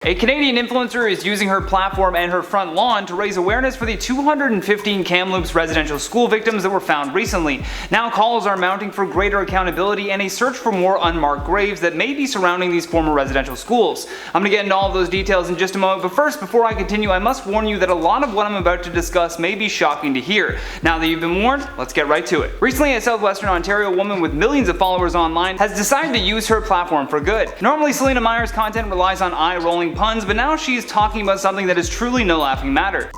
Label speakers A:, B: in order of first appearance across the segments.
A: A Canadian influencer is using her platform and her front lawn to raise awareness for the 215 Kamloops residential school victims that were found recently. Now calls are mounting for greater accountability and a search for more unmarked graves that may be surrounding these former residential schools. I'm going to get into all of those details in just a moment, but first, before I continue, I must warn you that a lot of what I'm about to discuss may be shocking to hear. Now that you've been warned, let's get right to it. Recently, a southwestern Ontario woman with millions of followers online has decided to use her platform for good. Normally, Selena Meyer's content relies on eye-rolling puns, but now she is talking about something that is truly no laughing matter.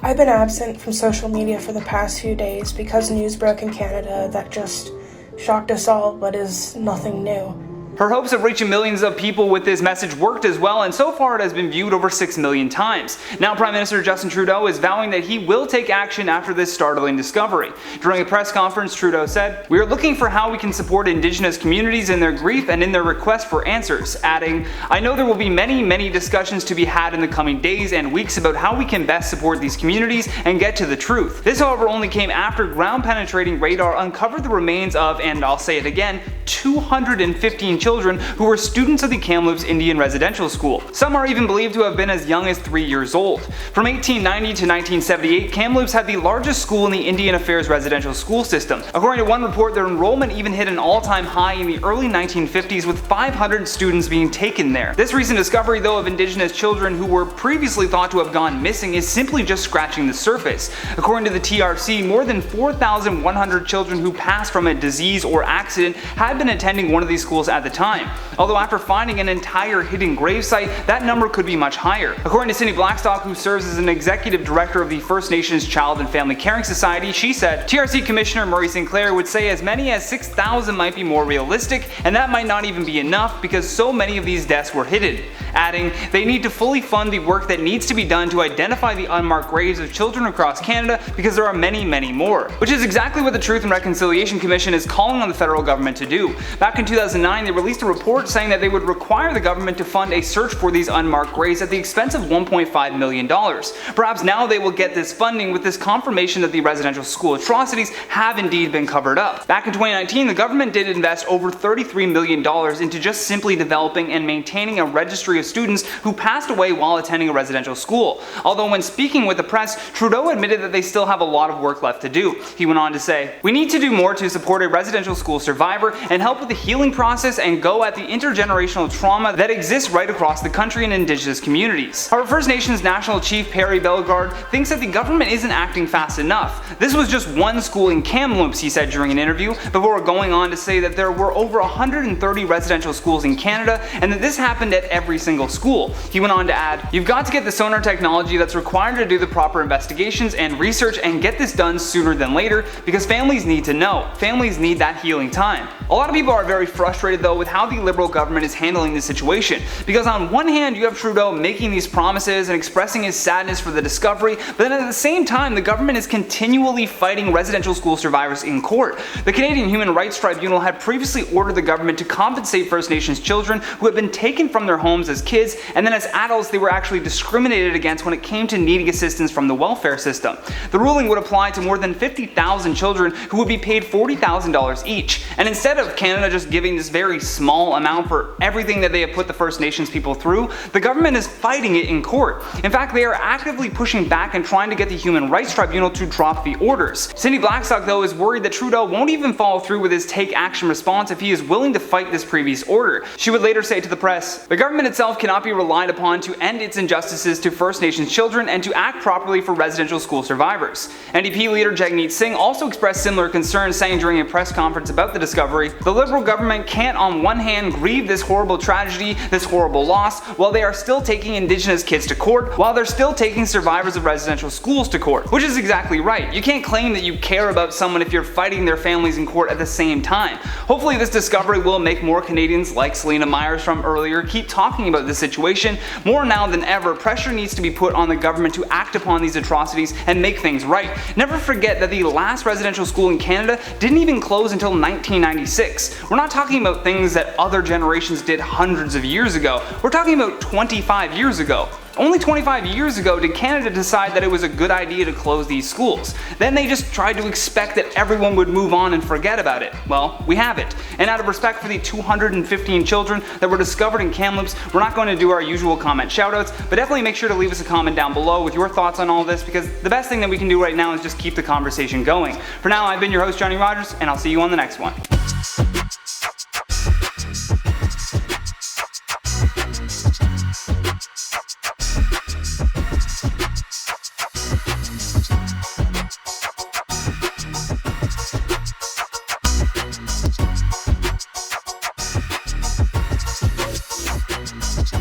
B: I've been absent from social media for the past few days because news broke in Canada that just shocked us all, but is nothing new.
A: Her hopes of reaching millions of people with this message worked as well, and so far it has been viewed over 6 million times. Now Prime Minister Justin Trudeau is vowing that he will take action after this startling discovery. During a press conference, Trudeau said, "We are looking for how we can support Indigenous communities in their grief and in their request for answers," adding, "I know there will be many discussions to be had in the coming days and weeks about how we can best support these communities and get to the truth." This, however, only came after ground-penetrating radar uncovered the remains of, and I'll say it again, 215 children who were students of the Kamloops Indian Residential School. Some are even believed to have been as young as 3 years old. From 1890 to 1978, Kamloops had the largest school in the Indian Affairs residential school system. According to one report, their enrollment even hit an all-time high in the early 1950s, with 500 students being taken there. This recent discovery, though, of Indigenous children who were previously thought to have gone missing is simply just scratching the surface. According to the TRC, more than 4,100 children who passed from a disease or accident had been attending one of these schools at the time. Although after finding an entire hidden gravesite, that number could be much higher. According to Cindy Blackstock, who serves as an executive director of the First Nations Child and Family Caring Society, she said, "TRC Commissioner Murray Sinclair would say as many as 6,000 might be more realistic, and that might not even be enough because so many of these deaths were hidden," adding, "They need to fully fund the work that needs to be done to identify the unmarked graves of children across Canada because there are many more." Which is exactly what the Truth and Reconciliation Commission is calling on the federal government to do. Back in 2009, they released a report saying that they would require the government to fund a search for these unmarked graves at the expense of $1.5 million. Perhaps now they will get this funding with this confirmation that the residential school atrocities have indeed been covered up. Back in 2019, the government did invest over $33 million into just simply developing and maintaining a registry of students who passed away while attending a residential school. Although when speaking with the press, Trudeau admitted that they still have a lot of work left to do. He went on to say, "We need to do more to support a residential school survivor and help with the healing process and go at the intergenerational trauma that exists right across the country in Indigenous communities." However, First Nations National Chief Perry Bellegarde thinks that the government isn't acting fast enough. "This was just one school in Kamloops," he said during an interview, before going on to say that there were over 130 residential schools in Canada and that this happened at every single school. He went on to add, "You've got to get the sonar technology that's required to do the proper investigations and research and get this done sooner than later because families need to know. Families need that healing time." A lot of people are very frustrated though with how the Liberal government is handling this situation, because on one hand you have Trudeau making these promises and expressing his sadness for the discovery, but then at the same time the government is continually fighting residential school survivors in court. The Canadian Human Rights Tribunal had previously ordered the government to compensate First Nations children who had been taken from their homes as kids, and then as adults they were actually discriminated against when it came to needing assistance from the welfare system. The ruling would apply to more than 50,000 children who would be paid $40,000 each, and instead of Canada just giving this very small amount for everything that they have put the First Nations people through, the government is fighting it in court. In fact, they are actively pushing back and trying to get the Human Rights Tribunal to drop the orders. Cindy Blackstock, though, is worried that Trudeau won't even follow through with his take action response if he is willing to fight this previous order. She would later say to the press, "The government itself cannot be relied upon to end its injustices to First Nations children and to act properly for residential school survivors." NDP leader Jagmeet Singh also expressed similar concerns, saying during a press conference about the discovery, "The Liberal government can't on one hand grieve this horrible tragedy, this horrible loss, while they are still taking Indigenous kids to court, while they're still taking survivors of residential schools to court." Which is exactly right. You can't claim that you care about someone if you're fighting their families in court at the same time. Hopefully this discovery will make more Canadians like Selena Myers from earlier keep talking about this situation. More now than ever, pressure needs to be put on the government to act upon these atrocities and make things right. Never forget that the last residential school in Canada didn't even close until 1996. We're not talking about things that other generations did hundreds of years ago. We're talking about 25 years ago. Only 25 years ago did Canada decide that it was a good idea to close these schools. Then they just tried to expect that everyone would move on and forget about it. Well, we haven't. And out of respect for the 215 children that were discovered in Kamloops, we're not going to do our usual comment shoutouts, but definitely make sure to leave us a comment down below with your thoughts on all this, because the best thing that we can do right now is just keep the conversation going. For now, I've been your host, Johnny Rogers, and I'll see you on the next one.